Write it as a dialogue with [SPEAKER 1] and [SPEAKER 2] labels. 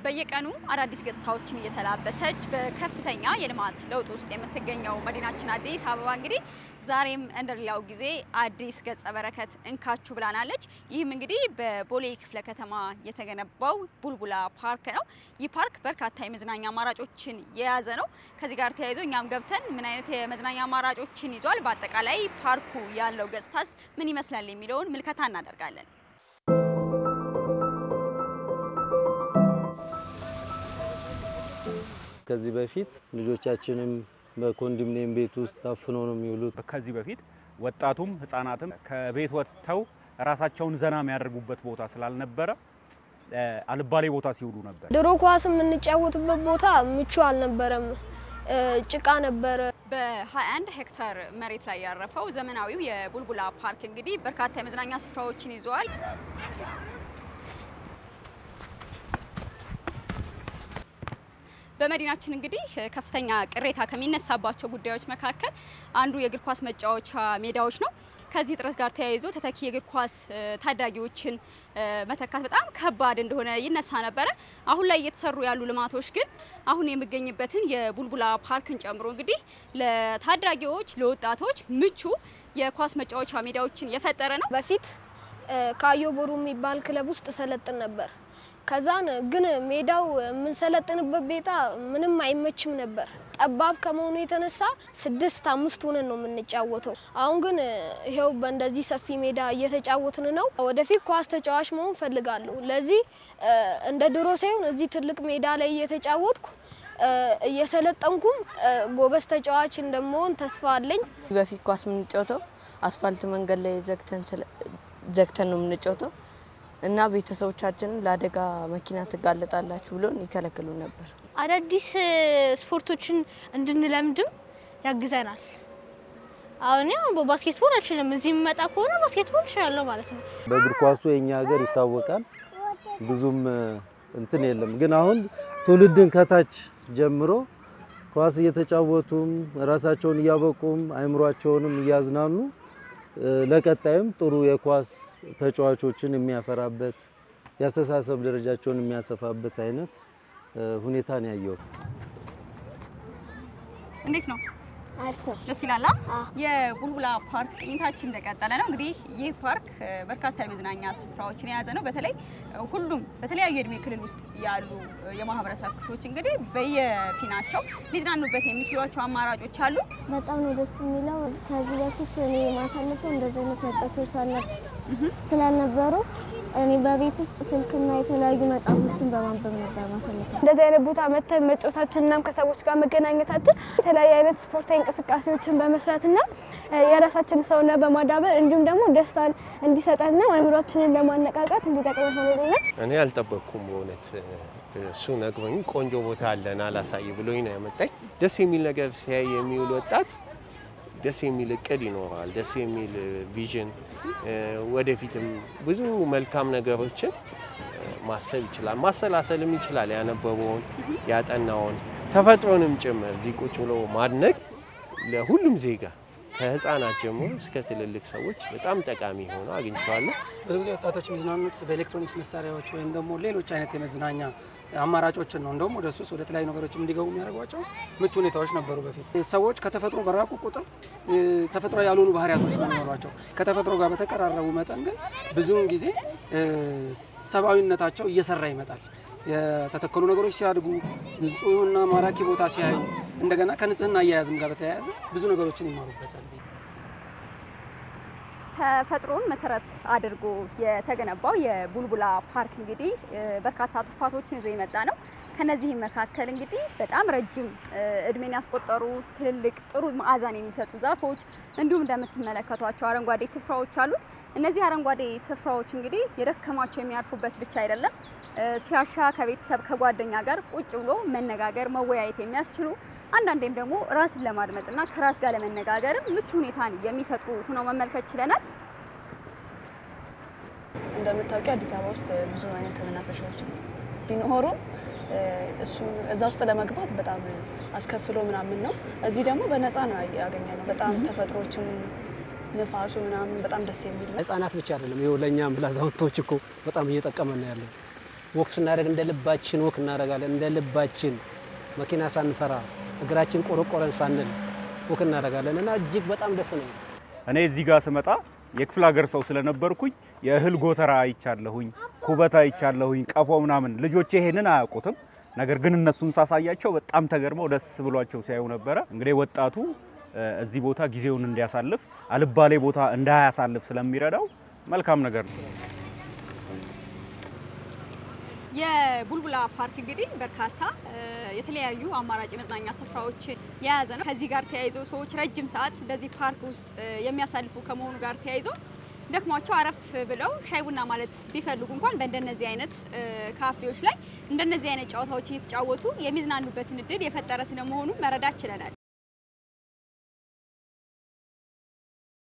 [SPEAKER 1] በየቀኑ አዳዲስ ገጽታዎችን እየተላበሰች በከፍተኛ የልማት ለውጥ ውስጥ የምትገኘው መዲናችን አዲስ አበባ እንግዲህ ዛሬም እንደሌላው ጊዜ አዲስ ገጸ በረከት እንካችሁ ብላናለች። ይህም እንግዲህ በቦሌ ክፍለ ከተማ የተገነባው ቡልቡላ ፓርክ ነው። ይህ ፓርክ በርካታ የመዝናኛ አማራጮችን የያዘ ነው። ከዚህ ጋር ተያይዞ እኛም ገብተን ምን አይነት የመዝናኛ አማራጮችን ይዟል፣ በአጠቃላይ ፓርኩ ያለው ገጽታስ ምን ይመስላል የሚለውን ምልከታ እናደርጋለን።
[SPEAKER 2] ከዚህ በፊት ልጆቻችንም በኮንዶሚኒየም ቤት ውስጥ ታፍነው ነው የሚውሉት።
[SPEAKER 3] ከዚህ በፊት ወጣቱም ህፃናትም ከቤት ወጥተው ራሳቸውን ዘና የሚያደርጉበት ቦታ ስላልነበረ አልባሌ ቦታ ሲውሉ ነበር።
[SPEAKER 4] ድሮ ኳስ የምንጫወትበት ቦታ ምቹ አልነበረም፣ ጭቃ ነበር።
[SPEAKER 1] በ21 ሄክታር መሬት ላይ ያረፈው ዘመናዊው የቡልቡላ ፓርክ እንግዲህ በርካታ የመዝናኛ ስፍራዎችን ይዟል። በመዲናችን እንግዲህ ከፍተኛ ቅሬታ ከሚነሳባቸው ጉዳዮች መካከል አንዱ የእግር ኳስ መጫወቻ ሜዳዎች ነው። ከዚህ ጥረት ጋር ተያይዞ ተተኪ የእግር ኳስ ታዳጊዎችን መተካት በጣም ከባድ እንደሆነ ይነሳ ነበረ። አሁን ላይ እየተሰሩ ያሉ ልማቶች ግን አሁን የሚገኝበትን የቡልቡላ ፓርክን ጨምሮ እንግዲህ ለታዳጊዎች ለወጣቶች ምቹ የኳስ መጫወቻ ሜዳዎችን የፈጠረ ነው።
[SPEAKER 4] በፊት ካዮቦሩ የሚባል ክለብ ውስጥ ሰለጥን ነበር። ከዛን ግን ሜዳው የምንሰለጥንበት ቤታ ምንም አይመችም ነበር። ጠባብ ከመሆኑ የተነሳ 6-5 ሆነን ነው የምንጫወተው። አሁን ግን ይሄው በእንደዚህ ሰፊ ሜዳ እየተጫወትን ነው። ወደፊት ኳስ ተጫዋች መሆን ፈልጋለሁ። ለዚህ እንደ ድሮ ሳይሆን እዚህ ትልቅ ሜዳ ላይ እየተጫወትኩ እየሰለጠንኩም ጎበዝ ተጫዋች እንደምሆን ተስፋ አለኝ።
[SPEAKER 5] በፊት ኳስ የምንጫወተው አስፋልት መንገድ ላይ ዘግተን ነው የምንጫወተው እና ቤተሰቦቻችንን ለአደጋ መኪና ተጋለጣላችሁ ብሎን ይከለክሉ ነበር።
[SPEAKER 6] አዳዲስ ስፖርቶችን እንድንለምድም ያግዘናል። አሁን በባስኬትቦል አልችልም፣ እዚህ መጣ ከሆነ ባስኬትቦል እችላለሁ ማለት ነው።
[SPEAKER 2] በእግር ኳሱ የኛ ሀገር ይታወቃል፣ ብዙም እንትን የለም። ግን አሁን ትውልድን ከታች ጀምሮ ኳስ እየተጫወቱም ራሳቸውን እያበቁም አይምሯቸውንም እያዝናኑ ለቀጣይም ጥሩ የኳስ ተጫዋቾችን የሚያፈራበት ያስተሳሰብ ደረጃቸውን የሚያሰፋበት አይነት ሁኔታ ነው ያየው።
[SPEAKER 1] እንዴት ነው? ደስ ይላል። የቡልቡላ ፓርክ ቅኝታችን እንደቀጠለ ነው። እንግዲህ ይህ ፓርክ በርካታ የመዝናኛ ስፍራዎችን የያዘ ነው። በተለይ ሁሉም በተለያዩ የእድሜ ክልል ውስጥ ያሉ የማህበረሰብ ክፍሎች እንግዲህ በየፊናቸው ሊዝናኑበት የሚችሏቸው አማራጮች አሉ።
[SPEAKER 7] በጣም ነው ደስ የሚለው። ከዚህ በፊት እኔ ማሳለፈው እንደዚህ አይነት መጫወቻዎች ስላልነበሩ እኔ በቤት ውስጥ ስልክና የተለያዩ መጽሐፎችን በማንበብ ነበር ማሳለፈው።
[SPEAKER 6] እንደዚህ አይነት ቦታ መተን መጫወታችንና ከሰዎች ጋር መገናኘታችን የተለያዩ አይነት ስፖርታዊ እንቅስቃሴዎችን በመስራትና የራሳችንን ሰውነት በማዳበር እንዲሁም ደግሞ ደስታን እንዲሰጠንና አእምሮአችንን ለማነቃቃት እንዲጠቅመን ሆኖልናል።
[SPEAKER 8] እኔ አልጠበቅኩም በእውነት እሱ ነግሮኝ ቆንጆ ቦታ አለና ላሳይ ብሎኝ ነው ያመጣኝ። ደስ የሚል ነገር ሲያይ የሚውል ወጣት ደስ የሚል እቅድ ይኖራል፣ ደስ የሚል ቪዥን፣ ወደፊትም ብዙ መልካም ነገሮችን ማሰብ ይችላል፣ ማሰላሰልም ይችላል። ያነበበውን ያጠናውን ተፈጥሮንም ጭምር እዚህ ቁጭ ብሎ ማድነቅ ለሁሉም ዜጋ ከህፃናት ጀምሮ እስከ ትልልቅ ሰዎች በጣም ጠቃሚ ሆኖ አግኝቼዋለሁ።
[SPEAKER 9] ብዙ ጊዜ ወጣቶች የሚዝናኑት በኤሌክትሮኒክስ መሳሪያዎች ወይም ደግሞ ሌሎች አይነት የመዝናኛ አማራጮችን ነው። እንደውም ወደ ሱስ ወደ ተለያዩ ነገሮች እንዲገቡ የሚያደርጓቸው ምቹ ሁኔታዎች ነበሩ በፊት። ሰዎች ከተፈጥሮ በራቁ ቁጥር ተፈጥሮ ያልሆኑ ባህሪያቶች ነው የሚኖሯቸው። ከተፈጥሮ ጋር በተቀራረቡ መጠን ግን ብዙውን ጊዜ ሰብአዊነታቸው እየሰራ ይመጣል። የተተከሉ ነገሮች ሲያድጉ ንጹህና ማራኪ ቦታ ሲያዩ እንደገና ከንጽህና አያያዝም ጋር በተያያዘ ብዙ ነገሮችን ይማሩበታል።
[SPEAKER 1] ተፈጥሮን መሰረት አድርጎ የተገነባው የቡልቡላ ፓርክ እንግዲህ በርካታ ትሩፋቶችን ይዞ የመጣ ነው። ከነዚህም መካከል እንግዲህ በጣም ረጅም እድሜን ያስቆጠሩ ትልልቅ ጥሩ መዓዛን የሚሰጡ ዛፎች እንዲሁም እንደምትመለከቷቸው አረንጓዴ ስፍራዎች አሉት። እነዚህ አረንጓዴ ስፍራዎች እንግዲህ የደከማቸው የሚያርፉበት ብቻ አይደለም፣ ሲያሻ ከቤተሰብ ከጓደኛ ጋር ቁጭ ብሎ መነጋገር መወያየት የሚያስችሉ አንዳንዴም ደግሞ ራስን ለማድመጥና ከራስ ጋር ለመነጋገር ምቹ ሁኔታን የሚፈጥሩ ሆነው መመልከት ችለናል።
[SPEAKER 5] እንደምታውቂው አዲስ አበባ ውስጥ ብዙ አይነት መናፈሻዎች ቢኖሩ እዛ ውስጥ ለመግባት በጣም አስከፍሎ ምናምን ነው። እዚህ ደግሞ በነፃ ነው ያገኘነው። በጣም ተፈጥሮችን ንፋሱ ምናምን በጣም ደስ የሚል ነው።
[SPEAKER 9] ህፃናት ብቻ አይደለም ይኸው ለኛም ለአዛውንቶች እኮ በጣም እየጠቀመን ነው ያለው።
[SPEAKER 10] ወክ ስናደርግ እንደ ልባችን ወክ እናደርጋለን። እንደ ልባችን መኪና ሳንፈራ እግራችን ቆረቆረን ሳንል ወክ እናደርጋለን እና እጅግ በጣም ደስ ነው።
[SPEAKER 3] እኔ እዚህ ጋር ስመጣ የክፍለ ሀገር ሰው ስለነበርኩኝ የእህል ጎተራ አይቻለሁኝ፣ ኩበታ አይቻለሁኝ፣ ቀፎ ምናምን። ልጆቼ ይሄንን አያውቁትም። ነገር ግን እነሱን ሳሳያቸው በጣም ተገርመው ደስ ብሏቸው ሲያዩ ነበረ። እንግዲህ ወጣቱ እዚህ ቦታ ጊዜውን እንዲያሳልፍ አልባሌ ቦታ እንዳያሳልፍ ስለሚረዳው መልካም ነገር ነው።
[SPEAKER 1] የቡልቡላ ፓርክ እንግዲህ በርካታ የተለያዩ አማራጭ የመዝናኛ ስፍራዎችን የያዘ ነው። ከዚህ ጋር ተያይዞ ሰዎች ረጅም ሰዓት በዚህ ፓርክ ውስጥ የሚያሳልፉ ከመሆኑ ጋር ተያይዞ ደክሟቸው አረፍ ብለው ሻይ ቡና ማለት ቢፈልጉ እንኳን በእንደነዚህ አይነት ካፌዎች ላይ እንደነዚህ አይነት ጨዋታዎች እየተጫወቱ የሚዝናኑበትን እድል የፈጠረ ስለመሆኑ መረዳት ችለናል።